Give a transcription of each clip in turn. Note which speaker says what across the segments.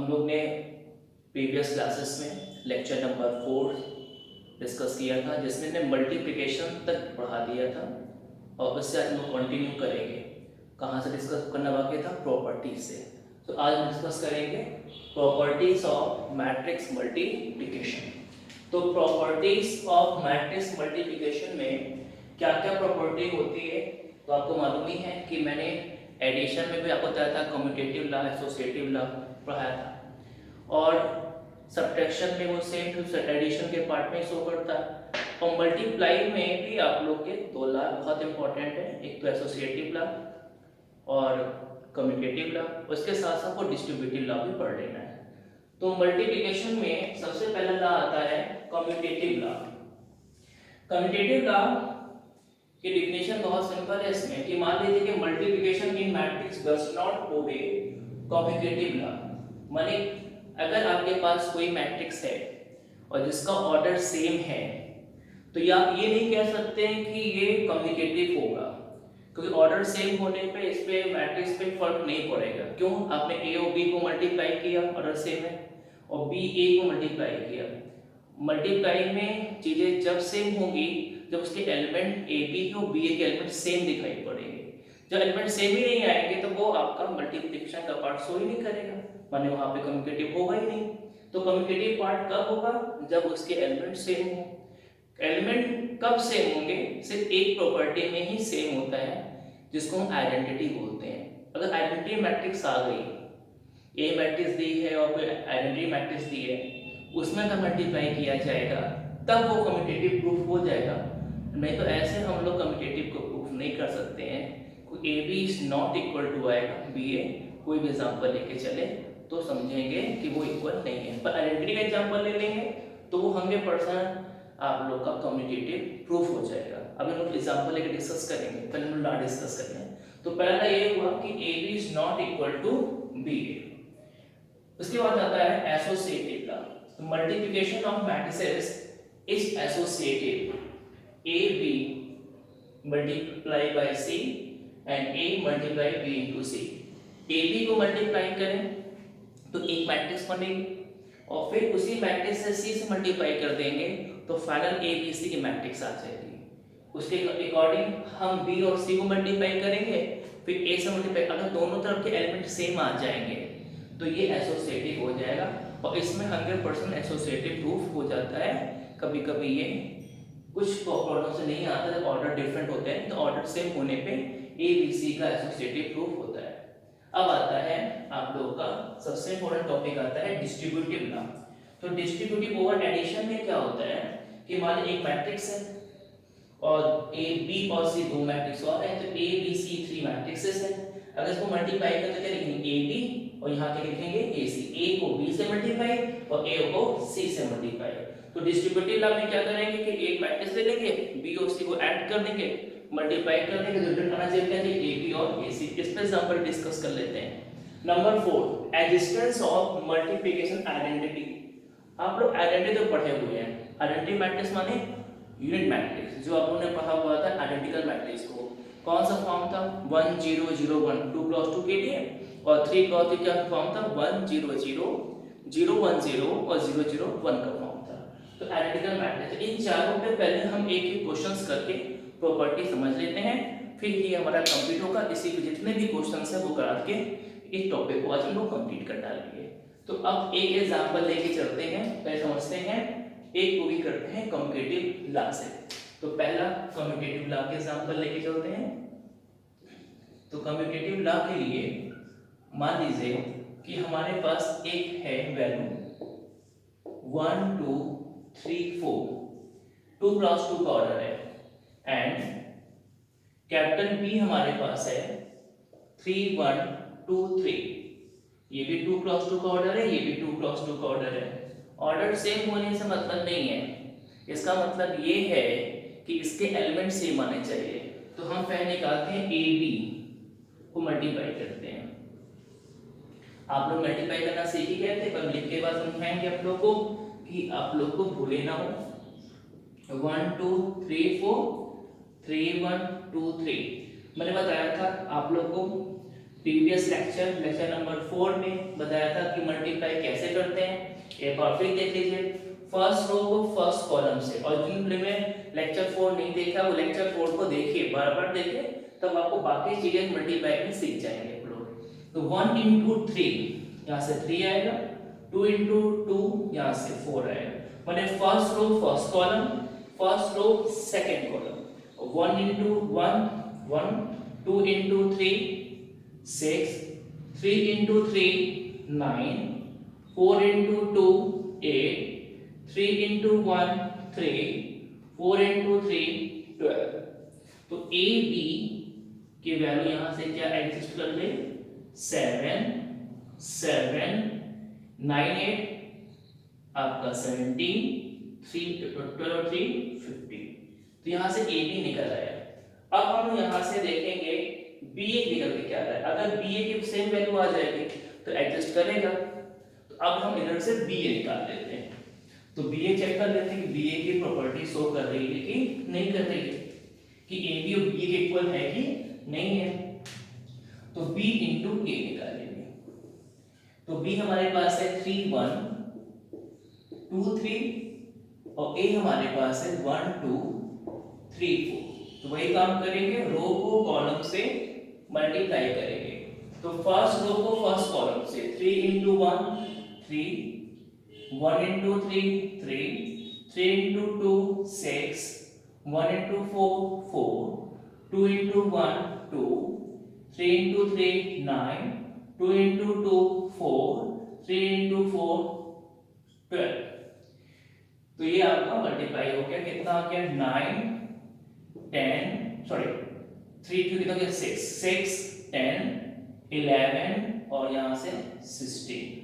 Speaker 1: हम लोग ने प्रीवियस क्लासेस में लेक्चर नंबर 4 डिस्कस किया था, जिसमें ने मल्टीप्लिकेशन तक पढ़ा दिया था और उससे आज हम लोग कंटिन्यू करेंगे। कहाँ से डिस्कस करना बाकी था? प्रॉपर्टीज से। तो आज हम डिस्कस करेंगे प्रॉपर्टीज ऑफ मैट्रिक्स मल्टीप्लिकेशन। तो प्रॉपर्टीज ऑफ मैट्रिक्स मल्टीप्लिकेशन में क्या क्या प्रॉपर्टी होती है तो आपको मालूम ही है कि मैंने एडिशन में भी आपको बताया था, कम्यूटेटिव लॉ, एसोसिएटिव लॉ पढ़ाया था, और सब्ट्रैक्शन में वो सेम टू एडिशन के पार्ट में शो करता है, और मल्टीप्लाई में भी आप लोग के दो लॉ बहुत इंपॉर्टेंट है, एक तो एसोसिएटिव लॉ और कम्यूटेटिव लॉ, उसके साथ साथ वो डिस्ट्रीब्यूटिव लॉ भी पढ़ लेना है। तो मल्टीप्लिकेशन में सबसे पहला लॉ आता है कम्यूटेटिव लॉ। कम्यूटेटिव लॉ की डिफिनेशन बहुत सिंपल है इसमें कि मान लीजिए कि multiplication in matrix does not obey commutative law. माने अगर आपके पास कोई मैट्रिक्स है और जिसका ऑर्डर सेम है तो या ये नहीं कह सकते हैं कि ये कम्यूटेटिव होगा, क्योंकि ऑर्डर सेम होने पे इस पे मैट्रिक्स पे फर्क नहीं पड़ेगा। क्यों? आपने ए और बी को मल्टीप्लाई किया, ऑर्डर सेम है, और बी ए को मल्टीप्लाई किया। मल्टीप्लाई में चीजें जब सेम होंगी जब उसके एलिमेंट ए बी और बी ए के एलिमेंट सेम दिखाई पड़ेंगे। जब एलिमेंट सेम ही नहीं आएंगे तो वो आपका मल्टीप्लिकेशन का पार्ट शो ही नहीं करेगा, माने वहां पे कम्यूटेटिव होगा ही नहीं। तो कम्यूटेटिव पार्ट कब होगा? जब उसके एलिमेंट सेम हो। एलिमेंट कब सेम होंगे? सिर्फ एक प्रॉपर्टी में ही सेम होता है, जिसको हम आइडेंटिटी बोलते हैं। अगर आइडेंटिटी मैट्रिक्स आ गई, ए मैट्रिक्स दी है और कोई आइडेंटिटी मैट्रिक्स दी है, उसमें अगर मल्टीप्लाई किया जाएगा तब वो कम्यूटेटिव प्रूफ हो जाएगा। नहीं तो ऐसे हम लोग कम्यूटेटिव को प्रूफ नहीं कर सकते हैं। कोई A B is not equal to आएगा बी ए, कोई भी एग्जांपल लेके चले तो समझेंगे कि वो इक्वल नहीं है। पर आइडेंटिटी का एग्जांपल ले लेंगे तो वो 100% आप लोग का कम्यूटेटिव प्रूफ हो जाएगा। अब हम लोग एग्जांपल लेके डिस्कस करेंगे, पहले हम लॉ डिस्कस करते हैं। तो पहला ये हुआ कि A B is not equal to B A. उसके बाद आता है associative law. Multiplication of matrices is associative. A B multiply by C and A multiply B into C. A B को मल्टीप्लाई करें तो एक मैट्रिक्स बनेगी, और फिर उसी मैट्रिक्स से सी से मल्टीप्लाई कर देंगे तो फाइनल ए बी सी की मैट्रिक्स आ जाएगी। उसके अकॉर्डिंग हम बी और सी को मल्टीप्लाई करेंगे, फिर ए से मल्टीप्लाई अगर दोनों तरफ के एलिमेंट सेम आ जाएंगे तो ये एसोसिएटिव हो जाएगा, और इसमें 100% एसोसिएटिव प्रूफ हो जाता है। कभी कभी ये कुछ प्रॉब्लम से नहीं आता, जब ऑर्डर डिफरेंट होते हैं तो ऑर्डर सेम होने पे ए बी सी का एसोसिएटिव प्रूफ होता है। अब आता है आप लोगों का सबसे इंपॉर्टेंट टॉपिक आता है डिस्ट्रीब्यूटिव लॉ। तो डिस्ट्रीब्यूटिव ओवर एडिशन में क्या होता है कि मान लीजिए एक मैट्रिक्स है और ए बी और सी दो मैट्रिक्स और है, तो ए बी सी 3 मैट्रिक्सेस है। अगर इसको मल्टीप्लाई करें तो क्या लिखेंगे? ए बी, और यहाँ क्या लिखेंगे? ए सी। ए को बी से मल्टीप्लाई और ए को सी से मल्टीप्लाई। तो डिस्ट्रीब्यूटिव लॉ में क्या करेंगे कि एक मैट्रिक्स ले लेंगे, बी और सी को ऐड कर देंगे, मल्टीप्लाई कर देंगे, रिजल्ट आना चाहिए ए बी और ए सी। इस पे एग्जांपल डिस्कस कर लेते हैं। Number 4, existence of multiplication identity. आप लोग आइडेंटिटी तो पढ़े हुए हैं। आइडेंटिटी मैट्रिक्स माने यूनिट मैट्रिक्स, जो आप लोगों ने पढ़ा हुआ था आइडेंटिकल मैट्रिक्स को। कौन सा फॉर्म था? 1 0 0 1, 2 क्रॉस 2 के लिए, और 3 क्रॉस 3 क्या फॉर्म था? 1 0 0 0 1 0 और 0 0 1 का फॉर्म था। तो आइडेंटिकल मैट्रिक्स, इन चारों पे पहले हम एक एक क्वेश्चंस करके प्रॉपर्टी समझ लेते हैं, फिर ये हमारा कंप्लीट होगा। इसी पे जितने भी क्वेश्चंस है वो करा के इस टॉपिक को आज हम लोग कंप्लीट कर डालेंगे। तो अब एक एग्जांपल लेके चलते हैं, पहले समझते हैं, एक को भी करते हैं कम्यूटेटिव लॉ से। तो पहला कम्यूटेटिव लॉ के एग्जांपल लेके चलते हैं। तो कम्यूटेटिव लॉ के लिए मान लीजिए कि हमारे पास एक है वैल्यू 1 2 3 4, 2 क्रॉस 2 का ऑर्डर है, एंड कैपिटल बी हमारे पास है 3 1 2 3। ये भी 2 क्रॉस 2 का ऑर्डर है, ये भी 2 क्रॉस 2 का ऑर्डर है। ऑर्डर सेम होने से मतलब नहीं है, इसका मतलब ये है कि इसके एलिमेंट सेम आने चाहिए। तो हम पहले निकालते हैं ए बी को मल्टीप्लाई करते हैं। आप लोग मल्टीप्लाई करना सीख ही गए थे, पर लिख के बाद समझाएंगे आप लोग को कि आप लोग को भूले ना हो। 1 2 3 4 3 1 2 3 मैंने बताया था आप लोग को प्रीवियस लेक्चर नंबर 4 में बताया था कि मल्टीप्लाई कैसे करते हैं। एक बार फिर देख लीजिए, फर्स्ट रो को फर्स्ट कॉलम से, और जिन में लेक्चर 4 नहीं देखा वो लेक्चर 4 को देखिए, बार बार देखिए, तब आपको बाकी चीजें मल्टीप्लाई में सीख जाएंगे आप लोग। तो 1 into 3 यहाँ से 3 आएगा, 2 into 2 यहाँ से 4 आएगा। मैंने first row first column, first row second column, 1 into 1 1, 2 into 3 6, 3 into 3 9, 4 into 2 8, 3 into 1 3, 4 into 3 12। तो ए बी की वैल्यू यहां से क्या एडजस्ट कर ले, 7 7 9 8 आपका 17, 3 12 और 3 15। तो यहां से ए बी निकल आया। अब हम यहां से देखेंगे बी ए निकल के क्या आ रहा है। अगर बी ए की सेम वैल्यू आ जाएगी तो एडजस्ट करेगा। तो अब हम इधर से बी ए निकाल लेते हैं। तो बी ए चेक कर लेते हैं कि बी ए की प्रॉपर्टी शो कर रही है कि नहीं कर रही है, कि ए बी और बी के इक्वल है कि नहीं है। तो बी इंटू ए निकालेंगे। तो बी हमारे पास है 3 1 2 3 और ए हमारे पास है 1 2 3 4। तो वही काम करेंगे, रो को कॉलम से मल्टीप्लाई करेंगे। तो फर्स्ट रो को फर्स्ट कॉलम से 3 into 1 3, 1 into 3 3, 3 into 2 6, 1 into 4 4, 2 into 1 2, 3 into 3 9, 2 into 2 4, 3 into 4 12। तो ये आपका मल्टीप्लाई हो गया, कितना आ गया 9 10 सॉरी 3 2 कितना गया 6 6 10 11 और यहाँ से 16।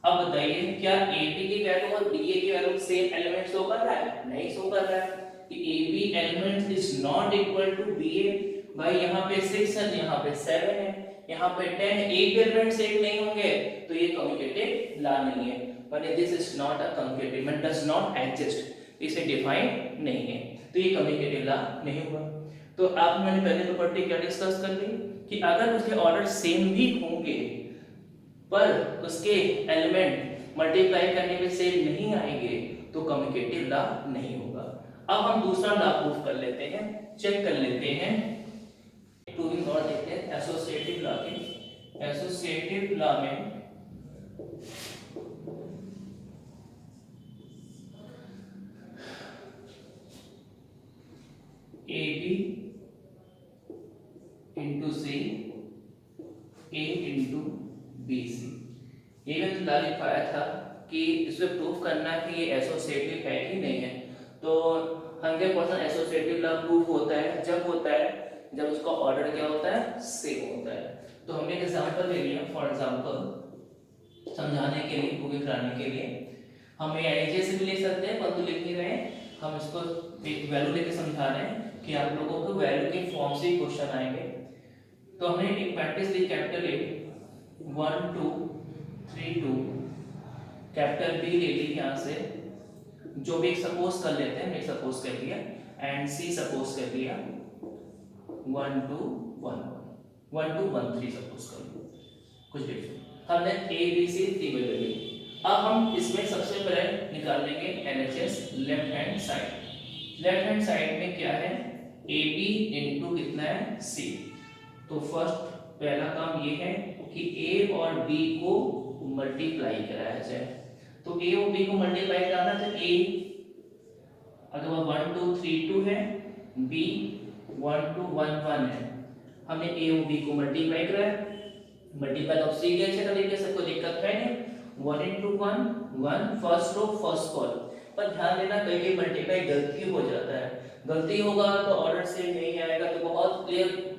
Speaker 1: अब बताइए क्या ए बी की वैल्यू और बी ए की वैल्यू सेम एलिमेंट शो कर रहा है? नहीं शो कर रहा है कि A B element is not equal to B A. भाई यहाँ पे 6 है, यहाँ पे 7 है, यहाँ पे 10 है, एक एलिमेंट सेम नहीं होंगे तो ये कम्यूटेटिव ला नहीं है। माने this is not a commutative, mean does not exist, इसे डिफाइन नहीं है, तो ये कम्यूटेटिव ला नहीं हुआ। तो आप मैंने पहले प्रॉपर्टी क्या डिस्कस कर ली कि अगर उसके ऑर्डर सेम भी होंगे पर उसके एलिमेंट मल्टीप्लाई करने में सेम नहीं आएंगे तो कम्यूटेटिव ला नहीं होगा। अब हम दूसरा ला प्रूफ कर लेते हैं, चेक कर लेते हैं, प्रूविंग और देखते हैं एसोसिएटिव ला के। एसोसिएटिव ला में A B into C A into B C, ये मैंने ला लिखवाया था कि इसमें प्रूफ करना है कि ये एसोसिएटिव है कि नहीं है। तो 100% एसोसिएटिव ला प्रूफ होता है जब उसका ऑर्डर क्या होता है, सेम होता है। तो हमने एक एग्जांपल ले लिया, फॉर एग्जांपल समझाने के लिए, प्रूव कराने के लिए हम एजे से भी ले सकते हैं, परंतु लिख नहीं रहे, हम इसको एक वैल्यू लेके समझा रहे हैं कि आप लोगों को वैल्यू के फॉर्म से क्वेश्चन आएंगे। तो हमने एक प्रैक्टिस ली, कैपिटल ए 1 2 3 2, कैपिटल बी ले ली यहाँ से, जो भी सपोज कर लेते हैं, मैं सपोज कर लिया, एंड सी सपोज कर लिया 1 2 1 1 2 1 3 सपोज कर लो, कुछ भी हमने ए बी सी तीन ले ली। अब हम इसमें सबसे पहले निकाल लेंगे LHS left hand side. Left hand side में क्या है, ए बी इंटू कितना है सी। तो फर्स्ट पहला काम ये है कि ए और बी को मल्टीप्लाई कराया जाए। तो ए और बी को मल्टीप्लाई कराना तो ए अगर वो 1 2 3 2 है, बी 1 2 1 1 है, हमने ए और बी को मल्टीप्लाई कराया, मल्टीप्लाई ऑफ सी के अच्छे तरीके से, कोई दिक्कत है नहीं। 1 into 1 1 first row first column. पर ध्यान देना कई कई मल्टीप्लाई गलती हो जाता है, गलती होगा तो ऑर्डर से नहीं आएगा, तो बहुत क्लियर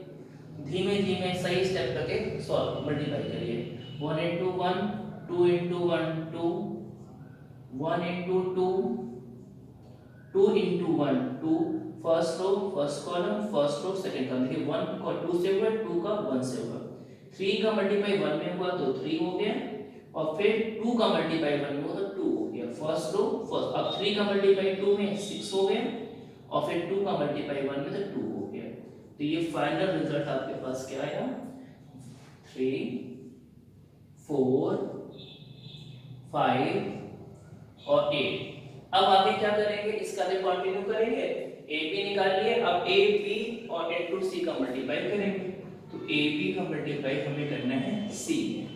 Speaker 1: धीमे धीमे सही स्टेप करके सॉल्व मल्टीप्लाई करिए। 1 into 1 2 into 1 2, 1 into 2 2 into 1 2, first row first column first row second column. देखिए 1 का 2 से हुआ, 2 का 1 से हुआ, 3 का मल्टीप्लाई 1 में हुआ तो 3 हो गया, और फिर 2 का मल्टीप्लाई 1 में हुआ तो 2 हो गया, फर्स्ट रो फर्स्ट। अब 3 का मल्टीप्लाई 2 में 6 हो गया, और फिर 2 का मल्टीप्लाई 1 में तो 2 हो गया। तो ये फाइनल रिजल्ट आपके पास क्या आया, 3 4 5 और 8। अब आगे क्या करेंगे, इसका आगे कंटिन्यू करेंगे। ए बी निकाल लिए, अब ए बी और इनटू सी का मल्टीप्लाई करेंगे। तो ए बी का मल्टीप्लाई हमें करना है सी में।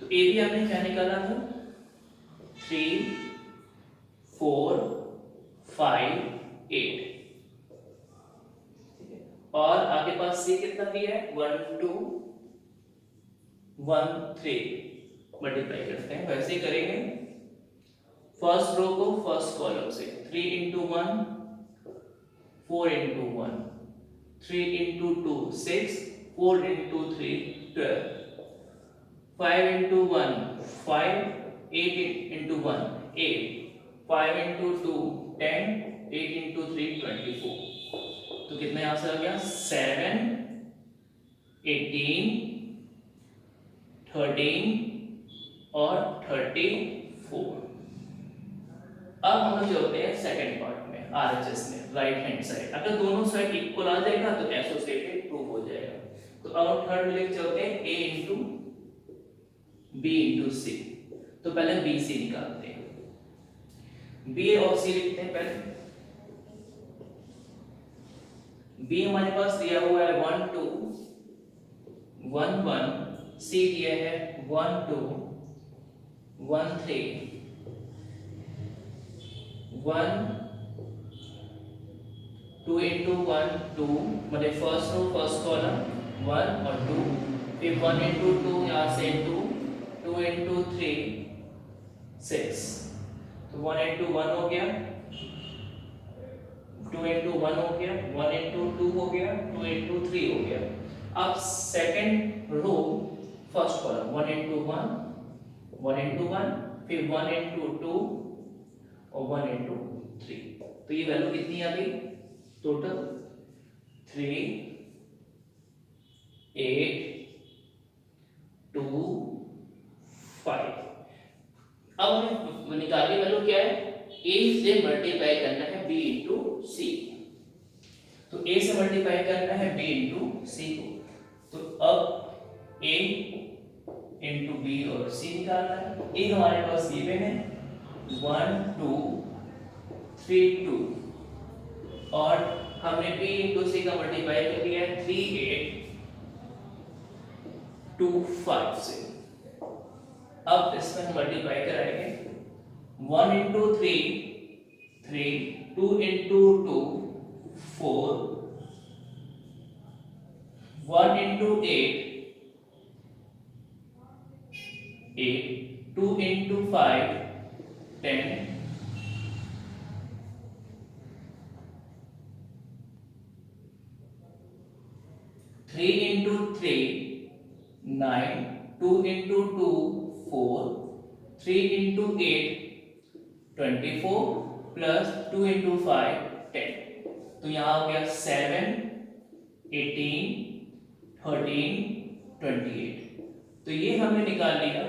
Speaker 1: तो ए बी आपने क्या निकाला था, 3 4 5 8, और आपके पास सी कितना दिया है, 1 2 1 3। मल्टीप्लाई करते हैं, वैसे ही करेंगे। फर्स्ट रो को फर्स्ट कॉलम से, 3 into 1 4 into 1, 3 into 2 6, 4 into 3 12, 5 into 1 5, 8 into 1 8, 5 into 2 10, 8 into 3 24। तो कितना यहां से आ गया, 7 18 13 और 34। अब हम लोग चलते हैं सेकंड पार्ट में, आरएचएस में, राइट हैंड साइड। अगर दोनों साइड इक्वल आ जाएगा तो एसोसिएटेड प्रूफ हो जाएगा। तो अब थर्ड में लेके चलते हैं ए इंटू बी इंटू सी। तो पहले बी सी निकालते हैं, बी और सी लिखते हैं पहले। बी हमारे पास दिया हुआ है 1 2 1 1, सी दिया है 1 2 1 3 1 2 इंटू 1 2, मतलब फर्स्ट रो फर्स्ट कॉलम 1 और 2, फिर 1 इंटू 2 यहाँ से 2 2 इंटू 3 6। तो 1 इंटू 1 हो गया, 2 इंटू 1 हो गया, 1 इंटू 2 हो गया, 2 इंटू 3 हो गया। अब second row first column 1 into 1 1 into 1, फिर 1 इंटू 2 और 1 इंटू 3। तो ये वैल्यू कितनी आ गई टोटल, 3 8 2 5। अब हमें निकालने वैल्यू क्या है, a से मल्टीप्लाई करना है b इंटू सी। तो a से मल्टीप्लाई करना है b इंटू सी को। तो अब a इंटू बी और c निकालना है। a हमारे पास गिवन है 1 2 3 2, और हमने b इंटू सी का मल्टीप्लाई कर दिया है 3 8 2 5 से। अब इसमें हम मल्टीप्लाई कराएंगे, 1 into 3 3, 2 into 2 4, 1 into 8 8, 2 into 5 10, 3 into 3 9, 2 into 2 4, 3 into 8 24 plus 2 into 5 10। तो यहाँ हो गया 7 18 13 28। तो ये हमने निकाल लिया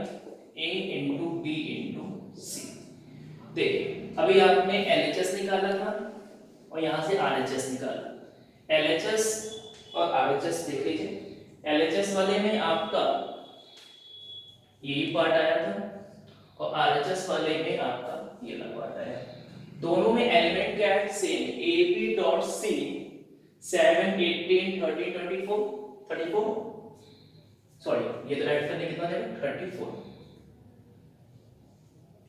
Speaker 1: a इंटू बी इंटू सी। देखिए अभी आपने LHS निकाला था और यहाँ से RHS निकाला। LHS और RHS देख लीजिए। LHS वाले में आपका यही पार्ट आया था और RHS वाले में आपका ये वाला पार्ट आया। दोनों में एलिमेंट क्या है, सेम, ab.c 7 18 30 24 34, सॉरी ये तो राइट करने कितना देगा 34,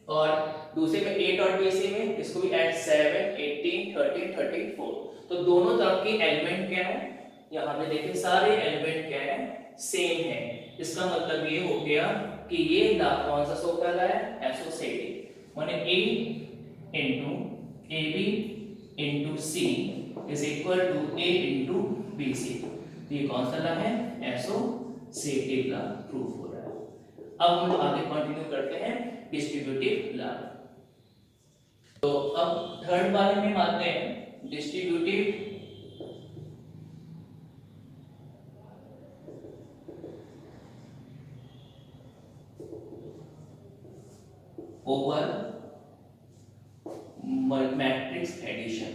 Speaker 1: और दूसरे में a.bc में इसको भी ऐड 7 18 30 34। तो दोनों तरफ के एलिमेंट क्या है, यहाँ पे देखिए सारे एलिमेंट क्या है, सेम है। इसका मतलब ये हो गया कि ये कौन सा शो कर रहा है, एसोसिएटिव, माने a into ab into c is equal to a into bc। तो ये कौन सा लॉ है, एसोसिएटिव लॉ प्रूफ हो रहा है। अब हम आगे कंटिन्यू करते हैं डिस्ट्रीब्यूटिव लॉ। तो अब थर्ड वाले में आते हैं, डिस्ट्रीब्यूटिव ओवर मैट्रिक्स एडिशन।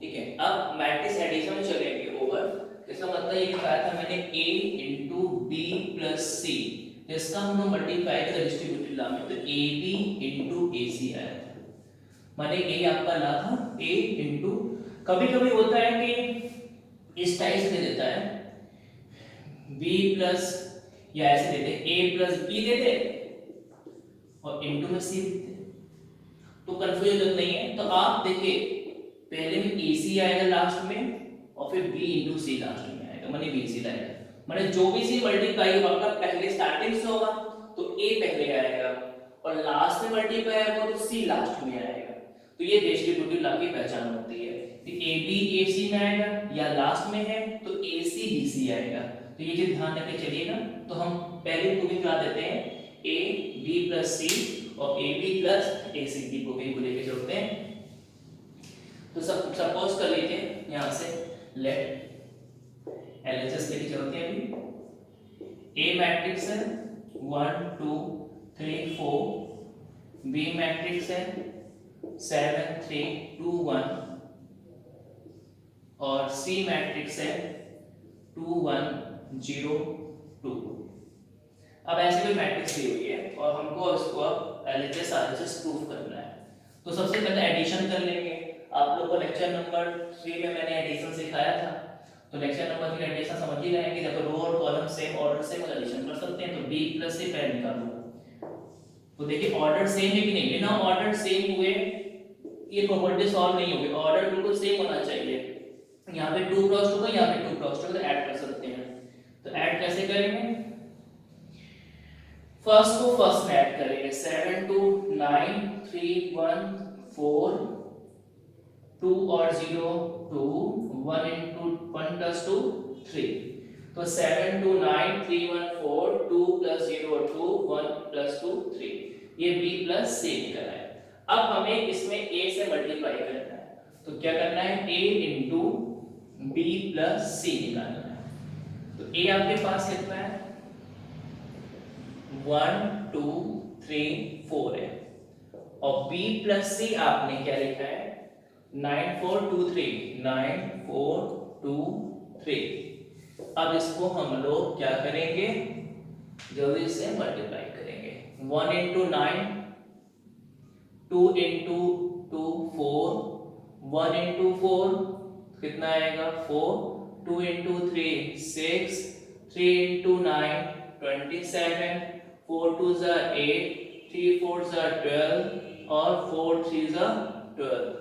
Speaker 1: ठीक है, a इंटू बी प्लस सी, जिसका हम लोग मल्टीप्लाई करें डिस्ट्रीब्यूटिव लॉ में, तो ए बी इंटू ए सी आया था। माने ए आपका ला था a इंटू, कभी कभी होता है कि इस टाइप से दे देता है b प्लस, या ऐसे देते a प्लस बी देते और इंटू में c देते, तो कंफ्यूजन जरूरत नहीं है। तो आप देखिए पहले में ए सी आएगा लास्ट में और फिर b इंटू सी लास्ट में आएगा, माने बी सी लाएगा, माने जो भी सी मल्टीप्लाई होगा पहले स्टार्टिंग से होगा तो a पहले आएगा और लास्ट में मल्टीप्लाई होगा तो c लास्ट में आएगा। तो ये डिस्ट्रीब्यूटिव लॉ की पहचान होती है कि ए बी ए सी में आएगा या लास्ट में है तो ए सी बी सी आएगा। तो ये चीज ध्यान रख के चलिएगा। तो हम पहले प्रूविंग करा देते हैं ए बी प्लस सी और ए बी प्लस ए सी की प्रूविंग को लेके चलते हैं। तो सपोज कर लीजिए यहाँ से लेट एलएचएस लेके चलते हैं। अभी ए मैट्रिक्स है 1 2 3 4, बी मैट्रिक्स है 7 3 2 1 और सी मैट्रिक्स है 2 1 0 2। अब ऐसे कोई मैट्रिक्स दी हुई है और हमको इसको अब एलएचएस आरएचएस प्रूव करना है। तो सबसे पहले एडिशन कर लेंगे। आप लोग को लेक्चर नंबर 3 में मैंने एडिशन सिखाया था, तो लेक्चर नंबर 3 एडिशन समझ ही रहे हैं कि जब रो और कॉलम सेम ऑर्डर से एडिशन कर सकते हैं। तो b प्लस से पहले निकालो, तो देखिए ऑर्डर सेम है कि नहीं, बिना ऑर्डर सेम हुए ये प्रॉपर्टी सॉल्व नहीं होगी, ऑर्डर बिल्कुल सेम होना चाहिए। यहाँ पे 2 क्रॉस 2 का, यहाँ पे 2 क्रॉस 2 का, तो ऐड कर सकते हैं। तो ऐड कैसे करेंगे, फर्स्ट को फर्स्ट में ऐड करेंगे, 7 2 9 3 1 4 2 और 0 2 1 into 1 plus 2 3। तो 7 2 9 3 1 4 2 plus 0 2 1 plus 2 3, ये b plus c निकला है। अब हमें इसमें a से मल्टीप्लाई करना है, तो क्या करना है, a into b plus c निकालना है। तो a आपके पास कितना है 1 2 3 4 है और b plus c आपने क्या लिखा है 9 4 2 3 9 4 2 3। अब इसको हम लोग क्या करेंगे, जल्दी से मल्टीप्लाई करेंगे। 1 into 9 2 into 2 4 1 into 4 कितना आएगा 4 2 into 3 6 3 into 9 27 4 2 are 8 3 4 are 12 और 4 3 are 12।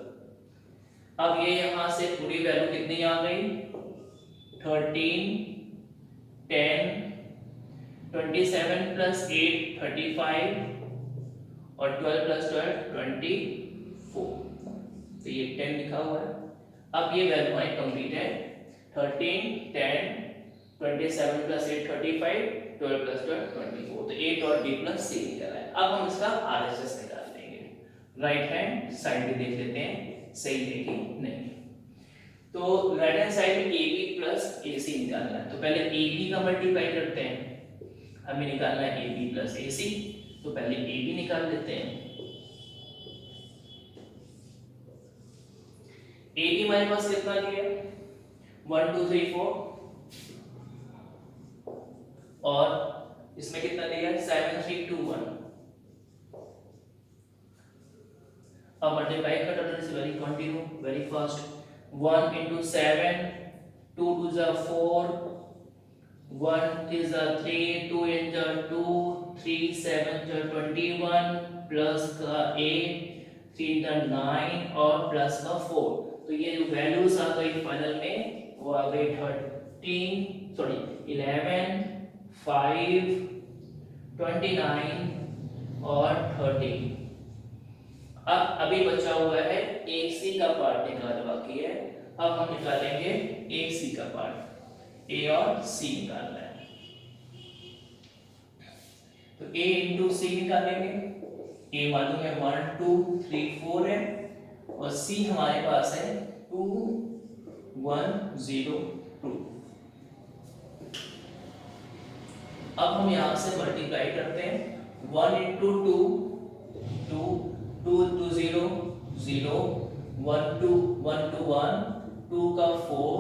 Speaker 1: अब ये यहां से पूरी वैल्यू कितनी आ गई 13 10 27 plus 8 35 और 12 plus 12 24। तो ये 10 लिखा हुआ है। अब ये वैल्यू हमारी कंप्लीट है 13 10 27 plus 8 35 12 plus 12 24। तो 8 और b plus c निकला है। अब हम इसका आरएचएस निकाल देंगे। राइट हैंड साइड भी देख लेते हैं सही है कि नहीं। तो राइट हैंड साइड में ab plus ac निकालना है। तो पहले ab का मल्टीप्लाई करते हैं, हमें निकालना है ab plus ac। तो पहले ab निकाल लेते हैं। ab हमारे पास कितना दिया 1 2 3 4 और इसमें कितना दिया 7 3 2 1। अब मल्टीप्लाई कर देते हैं very continue very fast. 1 into 7 2 2 are 4 1 is 3 2 is 2 3 7 is 21 plus का 8 3 is 9 और प्लस का 4। तो ये जो वैल्यूज आ गई फाइनल में वो आ गई 11 5 29 और 30। अब अभी बचा हुआ है AC का पार्ट निकालना बाकी है। अब हम निकालेंगे AC का पार्ट, A और C निकालना है। तो A into C निकालेंगे। A मालूम है 1 2 3 4 है और C हमारे पास है 2 1 0 2। अब हम यहां से मल्टीप्लाई करते हैं 1 into 2 2 2 to 0 0 1 to 1 2 का 4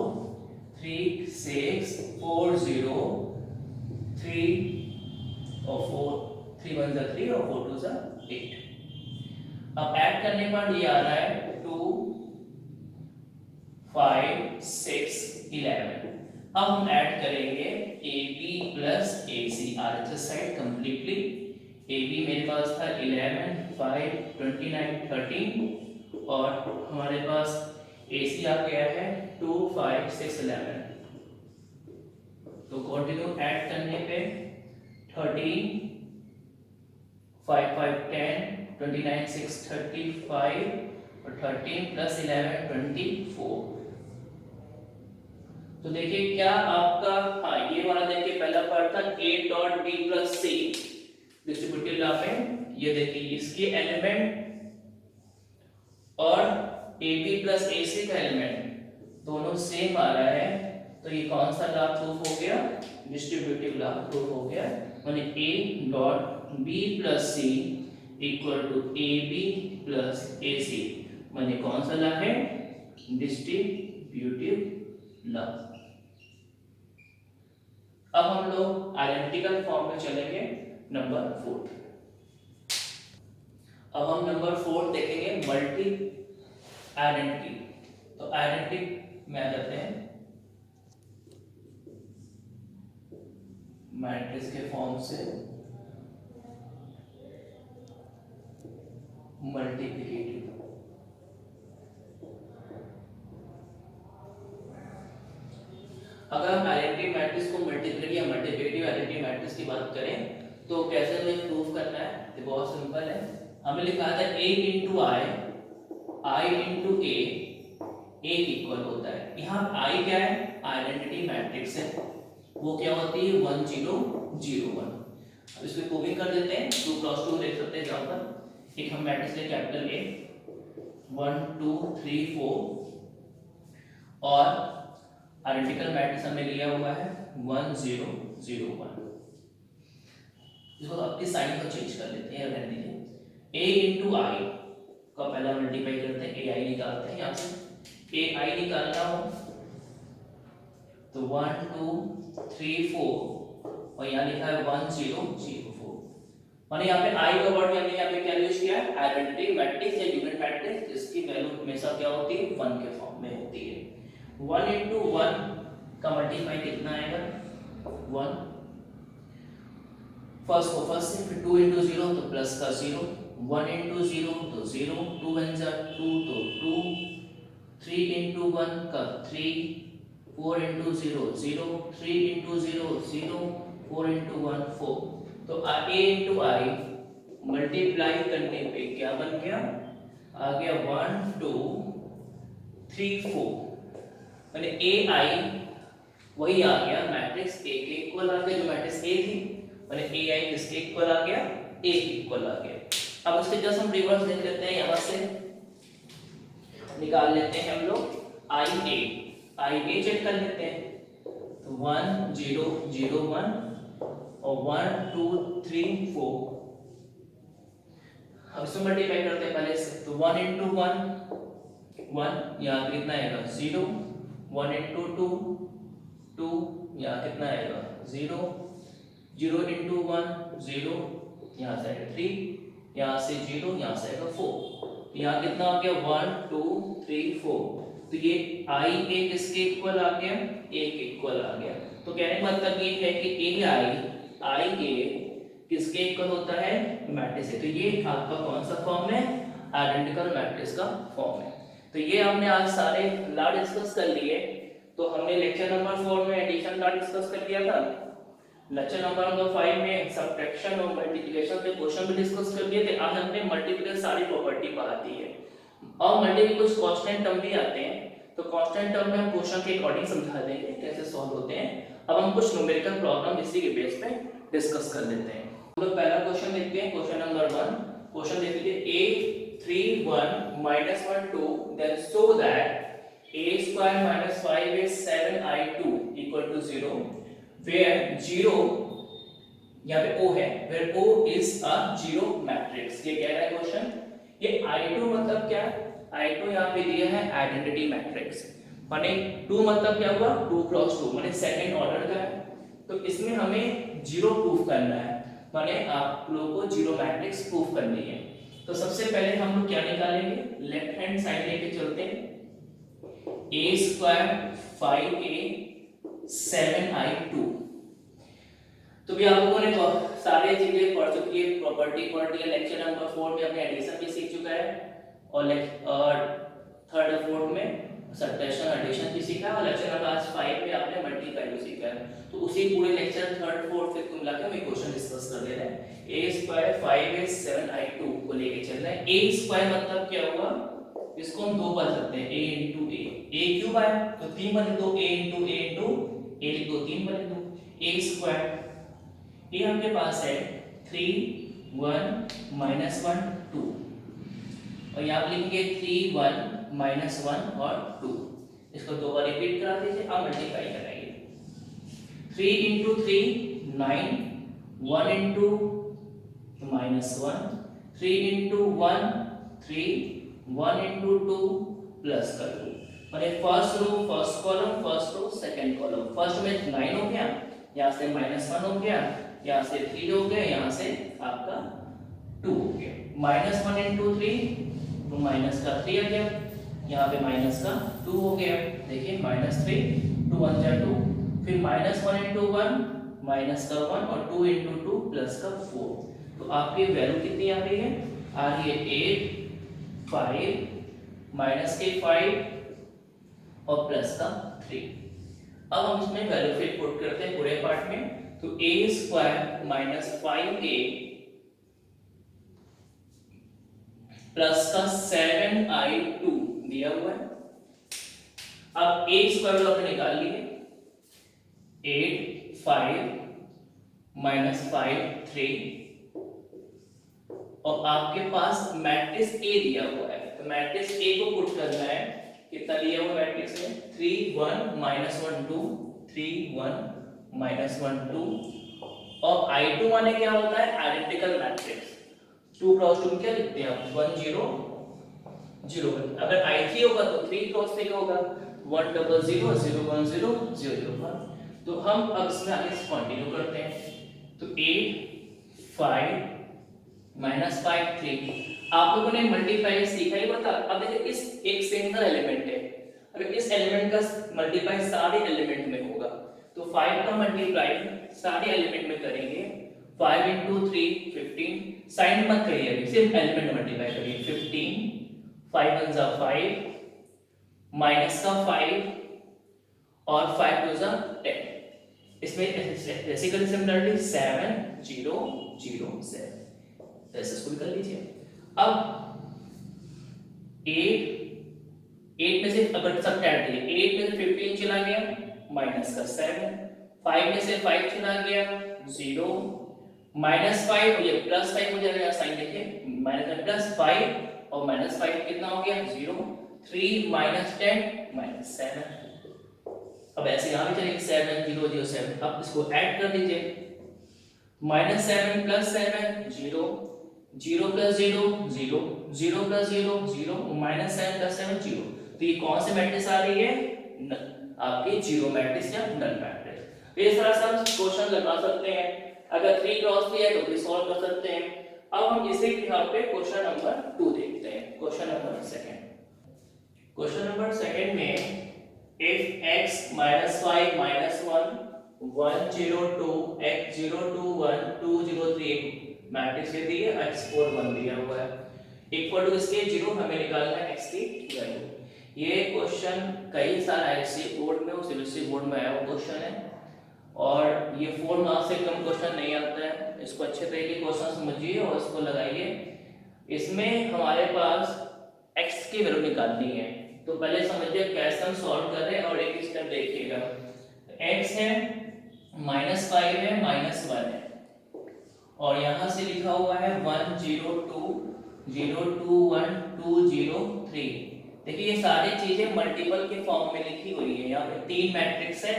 Speaker 1: 3 6 4 0 3 और 4 3 1 जा 3 और 4 2 जा 8। अब ऐड करने पर ये आ रहा है 2 5 6 11। अब हम ऐड करेंगे AB plus AC RHS side completely. AB मेरे पास था 11 5 29 13 और हमारे पास AC आ गया है 2 5 6 11। तो कंटिन्यू ऐड करने पे 13 5 5 10 29 6 35 और 13 प्लस 11 24। तो देखिए क्या आपका, हाँ ये वाला देखिए पहला पार्ट था A dot B plus C distributive law में। ये देखिए इसके एलिमेंट और AB प्लस AC का एलिमेंट दोनों सेम आ रहा है, तो ये कौन सा लॉ प्रूफ हो गया, डिस्ट्रीब्यूटिव लॉ प्रूफ हो गया। माने A dot B plus C equal to AB plus AC, माने कौन सा लॉ है, डिस्ट्रीब्यूटिव लॉ। अब हम लोग आइडेंटिकल फॉर्म में चलेंगे नंबर 4। अब हम नंबर 4 देखेंगे मल्टी आइडेंटिटी। तो आइडेंटिटी में आ जाते हैं मैट्रिक्स के फॉर्म से मल्टीप्लिकेटिव। अगर हम आइडेंटिटी मैट्रिक्स को मल्टीप्लिकेटिव या मल्टीप्लिकेटिव आइडेंटिटी मैट्रिक्स की बात करें तो कैसे हमें प्रूफ करना है, तो बहुत सिंपल है। हमें लिखा था A into I into A equal होता है। यहाँ I क्या है, आइडेंटिटी मैट्रिक्स है, वो क्या होती है 1 0 0 1। अब इसको प्रूविंग कर देते हैं, 2 क्रॉस 2 देख सकते हैं जहाँ पर एक हम मैट्रिक्स ले कैपिटल A 1 2 3 4 और आइडेंटिकल मैट्रिक्स हमें लिया हुआ है 1 0 0 1। इसको अपनी साइन को चेंज कर लेते हैं, रहने दीजिए। A इंटू I का पहला मल्टीप्लाई करते हैं, AI निकालते हैं। यहाँ से AI निकालना हो तो 1 2 3 4 और यहाँ लिखा है 1 0 0 4। माने यहाँ पे I का वर्ड हमने यहाँ पे क्या यूज किया है, आइडेंटिटी मैट्रिक्स या यूनिट मैट्रिक्स, जिसकी वैल्यू हमेशा क्या होती है, 1 के फॉर्म में होती है। 1 इंटू 1 का मल्टीप्लाई कितना आएगा, 1 फर्स्ट को फर्स्ट से, फिर 2 इंटू 0 तो प्लस का 0, 1 इंटू 0 तो 0, 2 1 जा 2 तो 2, 3 इंटू 1 का 3, 4 इंटू 0 0, 3 इंटू 0 0, 4 इंटू 1 4। तो A इंटू I मल्टीप्लाई करने पे क्या बन गया, आ गया 1 2 3 4। मैंने AI वही आ गया, मैट्रिक्स A के इक्वल आ गया, जो मैट्रिक्स A थी मैंने AI किसके इक्वल आ गया, A के इक्वल आ गया। अब उसके जस्ट हम रिवर्स देख लेते हैं, यहाँ से निकाल लेते हैं हम लोग IA चेक कर लेते हैं। तो 1 0 0 1 और 1 2 3 4। अब इसमें मल्टीप्लाई करते हैं पहले से, तो 1 इंटू 1 1, यहाँ कितना आएगा 0, 1 इंटू 2 2, यहाँ कितना आएगा 0, 0 इंटू 1 0, यहाँ से आएगा 3, यहाँ से 0, यहाँ से आएगा 4। यहाँ कितना आ गया 1 2 3 4। तो ये IA किसके इक्वल आ गया, A के इक्वल आ गया। तो कहने का मतलब ये है कि IA किसके इक्वल होता है, मैट्रिक्स है। तो ये आपका कौन सा फॉर्म है, आइडेंटिकल मैट्रिक्स का फॉर्म है। तो ये हमने आज सारे लॉ डिस्कस कर लिए। तो हमने लेक्चर नंबर 4 में एडिशन लॉ डिस्कस कर लिया था, लेक्चर नंबर 5 में सब्ट्रैक्शन और मल्टीप्लिकेशन के क्वेश्चन भी डिस्कस कर लिए थे। आज हमने मल्टीप्लिकेशन सारी प्रॉपर्टी पढ़ा दी है और मल्टीप्लिकेशन कुछ कांस्टेंट टर्म भी आते हैं, तो कांस्टेंट टर्म में हम क्वेश्चन के अकॉर्डिंग समझा देंगे कैसे सॉल्व होते हैं। अब हम कुछ न्यूमेरिकल प्रॉब्लम इसी के बेस पे डिस्कस कर लेते हैं। हम लोग पहला क्वेश्चन देखते हैं, क्वेश्चन नंबर 1। क्वेश्चन देख लीजिए, a 3 1 minus 1 2 then show that a square minus 5 is 7i2 equal to 0 where 0 यहाँ पे O है, where O is a zero matrix। ये कह रहा है क्वेश्चन। ये I2 मतलब क्या, I2 यहाँ पे दिया है आइडेंटिटी मैट्रिक्स। माने 2 मतलब क्या हुआ, 2 क्रॉस 2 माने सेकंड ऑर्डर का है। तो इसमें हमें जीरो प्रूफ करना है, माने आप लोगों को जीरो मैट्रिक्स प्रूफ करनी है। तो सबसे पहले हम लोग क्या निकालेंगे, लेफ्ट हैंड साइड लेके चलते हैं। a square 5a 7i2। तो भी आप लोगों ने तो सारी चीजें पढ़ चुकी है, प्रॉपर्टी पढ़ लिया, लेक्चर नंबर 4 में हमने एडिशन भी सीख चुका है, और थर्ड और फोर्थ में सब्ट्रैक्शन एडिशन भी सीखा है, और लेक्चर नंबर आज 5 में आपने मल्टीप्लाई भी सीखा है। तो उसी पूरे लेक्चर थर्ड फोर्थ फिफ्थ को मिलाकर हम एक क्वेश्चन डिस्कस कर ले रहे हैं। a स्क्वायर 5a 7i2 को लेके चल रहे हैं। a स्क्वायर मतलब क्या हुआ, इसको हम दो बार सकते हैं, a into a क्यूब आया तो 3 बने, तो a into a लिख दो, 3 बने, तो a स्क्वायर ये आपके पास है 3 1 -1 2, और यहाँ आप लिखेंगे 3 1 -1 और 2। इसको दो बार रिपीट करा दीजिए, अब मल्टीप्लाई कराइए। 3 into 3 9, 1 into -1, 3 into 1 3, 1 into 2 plus कर दो, और first row first column, first row second column. First में 9 हो गया, यहाँ से -1 हो गया, यहाँ से 3 हो गया, यहाँ से आपका 2 हो गया। -1 into 3 तो माइनस का 3 आ गया, यहाँ पे माइनस का 2 हो गया। देखिए -3 2 1 जा 2, फिर -1 into 1 माइनस का 1, और 2 into 2 प्लस का 4। तो आपकी वैल्यू कितनी आ रही है, आ रही है 8 5 माइनस के 5 और प्लस का 3। अब हम इसमें वैल्यू फिर पुट करते हैं पूरे पार्ट में। तो a square minus 5a plus का 7i2 दिया हुआ है। अब a स्क्वायर आपने निकाल लिए, 8 5 माइनस 5 3, और आपके पास मैट्रिक्स a दिया हुआ है। तो मैट्रिक्स a को पुट करना है, कितना दिया हुआ मैट्रिक्स में, 3 1 -1 2 3 1 -1 2, और i2 माने क्या होता है, आइडेंटिकल मैट्रिक्स। 2 क्रॉस 2 क्या लिखते हैं आप, 1 0 0। अगर i3 होगा तो 3 क्रॉस 3 का होगा, 1 0 0 0 1 0 0 0 1। तो हम अब इसमें आगे कंटिन्यू करते हैं। तो 8 5 -5 3, आप लोगों ने मल्टीप्लाई सीखा ही बता। अब देखिए इस एक सिंगल एलिमेंट है, अगर इस एलिमेंट का मल्टीप्लाई सारे एलिमेंट में होगा तो 5 का मल्टीप्लाई सारे एलिमेंट में करेंगे। 5 into 3 15, साइन मत करिए अभी, सिर्फ एलिमेंट मल्टीप्लाई करिए। 15 5 1 जा 5 माइनस का 5 और 5 2 जा 10। इसमें बेसिकली सिमिलरली 7 0 0 7 ऐसे इसको कर लीजिए। अब 8 में से अगर सब ऐड दिए, 8 में से 15 चला गया, माइनस का 7, 5 में से 5 चला गया 0, -5 और ये +5 हो जाएगा, साइन देखिए -5 और -5 कितना हो गया 0, 3 -10 -7। अब ऐसे यहाँ भी चलेंगे 7 0 0 7। अब इसको ऐड कर दीजिए, -7 + 7 0, 0 + 0 0, 0 + 0 0, -7 + 7 0। तो ये कौन सी मैट्रिक्स आ रही है, आपकी जीरो मैट्रिक्स या नल मैट्रिक्स। तो इस तरह से हम क्वेश्चन लगा सकते हैं। अगर 3 क्रॉस 3 है तो भी सॉल्व कर सकते हैं। अब हम इसे यहाँ पे क्वेश्चन नंबर 2 देखते हैं। Question number second, question number second में if x - 5 - 1 1 0 2 x 0 2 1 2 0 3 मैट्रिक्स दे दी है, x4 1 दिया हुआ है, इक्वल टू इसके 0 हमें निकालना है x की वैल्यू। ये क्वेश्चन कई सारा आईसी बोर्ड में और सीबीएसई बोर्ड में आया हुआ क्वेश्चन है, और ये 4 मार्क्स से कम क्वेश्चन नहीं आता है। इसको अच्छे तरीके क्वेश्चन समझिए और इसको लगाइए। इसमें हमारे पास x की वैल्यू निकालनी है, तो पहले समझिए कैसे हम सॉल्व कर रहे हैं और एक स्टेप देखिएगा। x है -5 है -1 है, और यहाँ से लिखा हुआ है 1 0 2 0 2 1 2 0 3। देखिए ये सारी चीजें मल्टीपल के फॉर्म में लिखी हुई है। यहाँ पे 3 मैट्रिक्स है,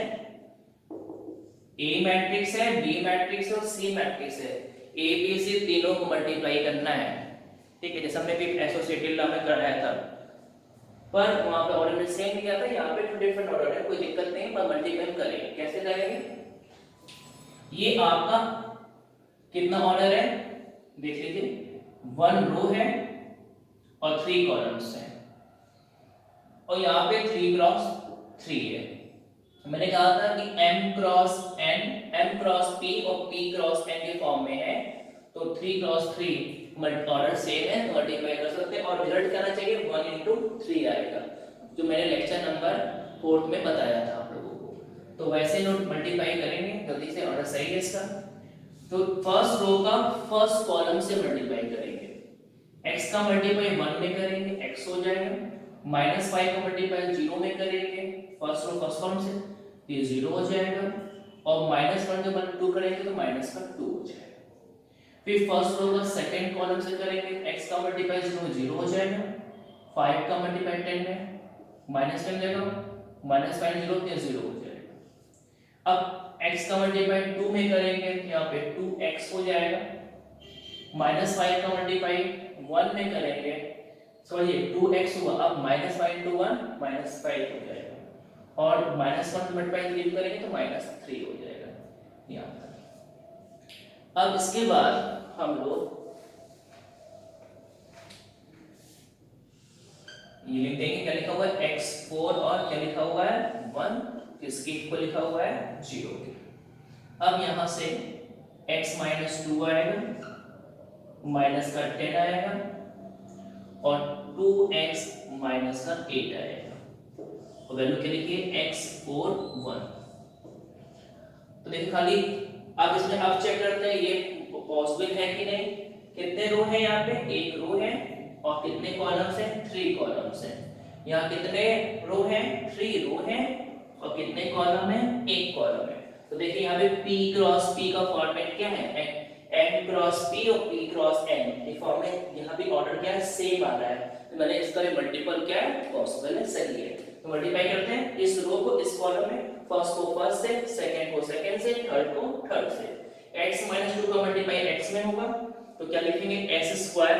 Speaker 1: A मैट्रिक्स है, B मैट्रिक्स है और C मैट्रिक्स है। A B C तीनों को मल्टीप्लाई करना है, ठीक है, जैसे हमने भी एसोसिएटिव लॉ में कराया था। पर वहां पे ऑर्डर में सेम दिया था, यहाँ पे टू डिफरेंट ऑर्डर है, कोई दिक्कत नहीं, पर मल्टीप्लाई करेंगे। कैसे करेंगे? ये आपका कितना ऑर्डर है देख लीजिए, 1 रो है और 3 कॉलम्स हैं, और यहाँ पे 3 क्रॉस 3 है। मैंने कहा था कि m cross n, m cross p और p क्रॉस n के फॉर्म में है, तो 3 क्रॉस 3 ऑर्डर सेम है, मल्टीप्लाई कर सकते हैं, और रिजल्ट क्या आना चाहिए? 1 into 3 आएगा, जो मैंने लेक्चर नंबर 4 में बताया था आप लोगों को। तो वैसे नोट मल्टीप्लाई करेंगे जल्दी से, ऑर्डर सही है इसका। तो फर्स्ट रो का फर्स्ट कॉलम से मल्टीप्लाई करेंगे, x का मल्टीप्लाई 1 में करेंगे, x हो जाएगा, -5 का मल्टीप्लाई 0 में करेंगे, फर्स्ट रो फर्स्ट कॉलम से, ये 0 हो जाएगा, और -1 जब 2 करेंगे तो माइनस का 2 हो जाएगा। फिर फर्स्ट रो का सेकंड कॉलम से करेंगे, x का मल्टीप्लाई 0 हो जाएगा, 5 का मल्टीप्लाई 10 में, -10 लेगा, -5 0 तो 0 हो जाएगा। अब x का मल्टीप्लाई 2 में करेंगे, यहाँ पे 2x हो जाएगा, -5 का मल्टीप्लाई 1 में करेंगे, सॉरी 2x हुआ, अब -5 into 1 -5 हो जाएगा, और -1 मल्टीप्लाई लीव करेंगे तो -3 हो जाएगा यहाँ पर। अब इसके बाद हम लोग ये लिख देंगे, क्या लिखा हुआ है? x4 और क्या लिखा हुआ है? 1, किसके इक्वल लिखा हुआ है? 0 के। अब यहां से x - 2 आएगा, माइनस का 10 आएगा, और 2x माइनस का 8 आएगा, और वैल्यू क्या लिखिए? x4 1। तो देखिए खाली अब इसमें अब चेक करते हैं ये पॉसिबल है कि नहीं। कितने रो है यहाँ पे? 1 रो है, और कितने कॉलम्स हैं? 3 कॉलम्स हैं। यहाँ कितने रो हैं? 3 रो हैं, और कितने कॉलम हैं? 1 कॉलम है। तो देखिए यहाँ पे p क्रॉस p का फॉर्मेट क्या है? m क्रॉस p और p क्रॉस n, ये फॉर्मेट यहाँ भी ऑर्डर क्या है? सेम आ रहा है, तो मैंने इसका भी मल्टीपल क्या है? पॉसिबल है, सही है। तो मल्टीप्लाई करते हैं इस रो को इस कॉलम में, फर्स्ट को फर्स्ट से, सेकंड को सेकंड से, थर्ड को थर्ड से। x - 2 का मल्टीप्लाई x में होगा, तो क्या लिखेंगे? x²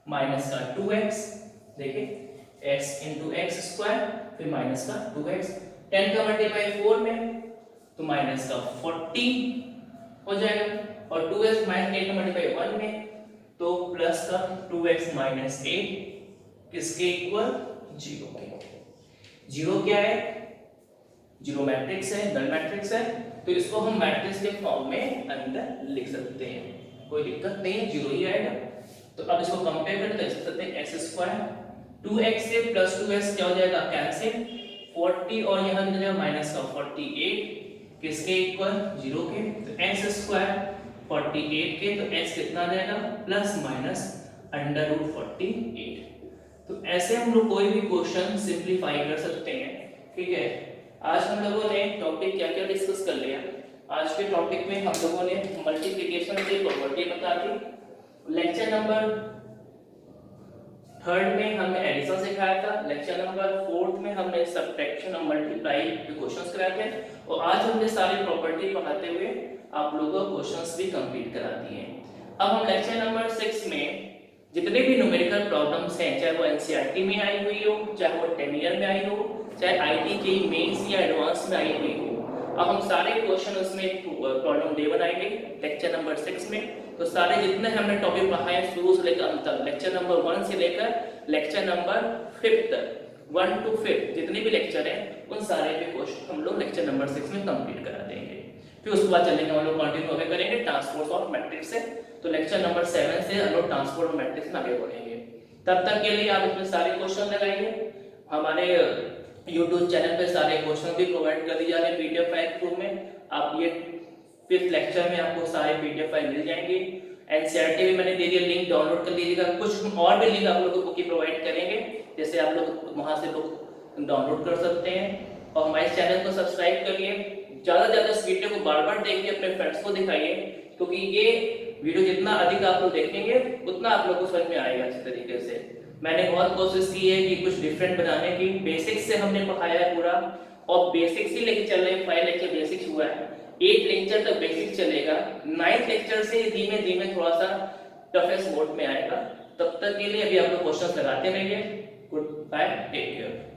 Speaker 1: माइनस का 2x, देखिए x into x², फिर माइनस का 2x। 10 का मल्टीप्लाई 4 में, तो माइनस का 40 हो जाएगा, और 2x - 8 का मल्टीप्लाई 1 में, तो प्लस का 2x - 8 किसके इक्वल? 0 के। 0 क्या है? 0 मैट्रिक्स है, नल मैट्रिक्स है, तो इसको हम मैट्रिक्स के फॉर्म में अंदर लिख सकते हैं, कोई दिक्कत नहीं है, 0 ही आएगा। तो अब इसको कंपेयर करें तो ऐसे सकते हैं x², 2x से प्लस 2x क्या हो जाएगा? कैंसिल, 40 और यहाँ कितना जाएगा? माइनस का 48 किसके इक्वल? 0 के। तो x² 48 के, तो x कितना आ जाएगा? Plus minus √48। तो ऐसे हम लोग कोई भी क्वेश्चन सिंपलीफाई कर सकते हैं, ठीक है। आज हम लोगों ने टॉपिक क्या क्या डिस्कस कर लिया। आज के टॉपिक में हम लोगों ने मल्टीप्लिकेशन की प्रॉपर्टी बता दी, लेक्चर नंबर 3 में हमने एडिशन सिखाया था, लेक्चर नंबर 4 में हमने सब्ट्रैक्शन और मल्टीप्लाई के क्वेश्चंस कराए थे, और आज हमने सारी प्रॉपर्टी पढ़ाते हुए आप लोगों को क्वेश्चंस भी कंप्लीट करा दिए हैं। अब हम लेक्चर नंबर 6 में जितने भी न्यूमेरिकल प्रॉब्लम्स हैं, चाहे वो एनसीईआरटी में आई हुई हो, चाहे वो 10 ईयर में आई हो, चाहे आईटी के मेंस या एडवांस में आई हुई हो, अब हम सारे क्वेश्चन उसमें प्रॉब्लम डे बनाएंगे लेक्चर नंबर 6 में। तो सारे जितने हमने टॉपिक पढ़ाए शुरू से लेकर अंत तक, लेक्चर नंबर 1 से लेकर लेक्चर नंबर 5 तक, 1 to 5 जितने भी लेक्चर हैं उन सारे पे क्वेश्चन हम लोग लेक्चर नंबर 6 में कंप्लीट करा देंगे। फिर उसके बाद चलेंगे हम लोग कंटिन्यू आगे करेंगे ट्रांसपोर्ट और मैट्रिक्स से। तो लेक्चर नंबर 7 से हम लोग ट्रांसपोर्ट और मैट्रिक्स में आगे बढ़ेंगे। तब तक के लिए आप इसमें सारे क्वेश्चन लगाइए। हमारे YouTube चैनल पे सारे क्वेश्चन भी प्रोवाइड कर दिए जा रहे हैं PDF फाइल के रूप में। आप ये 5th लेक्चर में आपको सारे PDF फाइल मिल जाएंगे। एनसीईआरटी भी मैंने दे दिया, लिंक डाउनलोड कर लीजिएगा। कुछ और भी लिंक आप लोगों को प्रोवाइड करेंगे, जैसे आप लोग वहां से लोग डाउनलोड कर सकते हैं। और हमारे चैनल को सब्सक्राइब करिए, ज़्यादा से ज़्यादा इस वीडियो को बार-बार देखिए, अपने फ्रेंड्स को दिखाइए, क्योंकि ये वीडियो जितना अधिक आप लोग देखेंगे उतना आप लोग को समझ में आएगा अच्छे तरीके से। मैंने बहुत कोशिश की है कि कुछ डिफरेंट बनाने की। बेसिक्स से हमने पढ़ाया है पूरा, और बेसिक्स ही लेके चल रहे हैं। 5 लेक्चर बेसिक्स हुआ है, 8 लेक्चर तक बेसिक्स चलेगा, 9th लेक्चर से धीमे धीमे थोड़ा सा टफेस्ट मोड में आएगा। तब तक के लिए अभी आप लोग क्वेश्चन लगाते रहिए। Good bye, take care.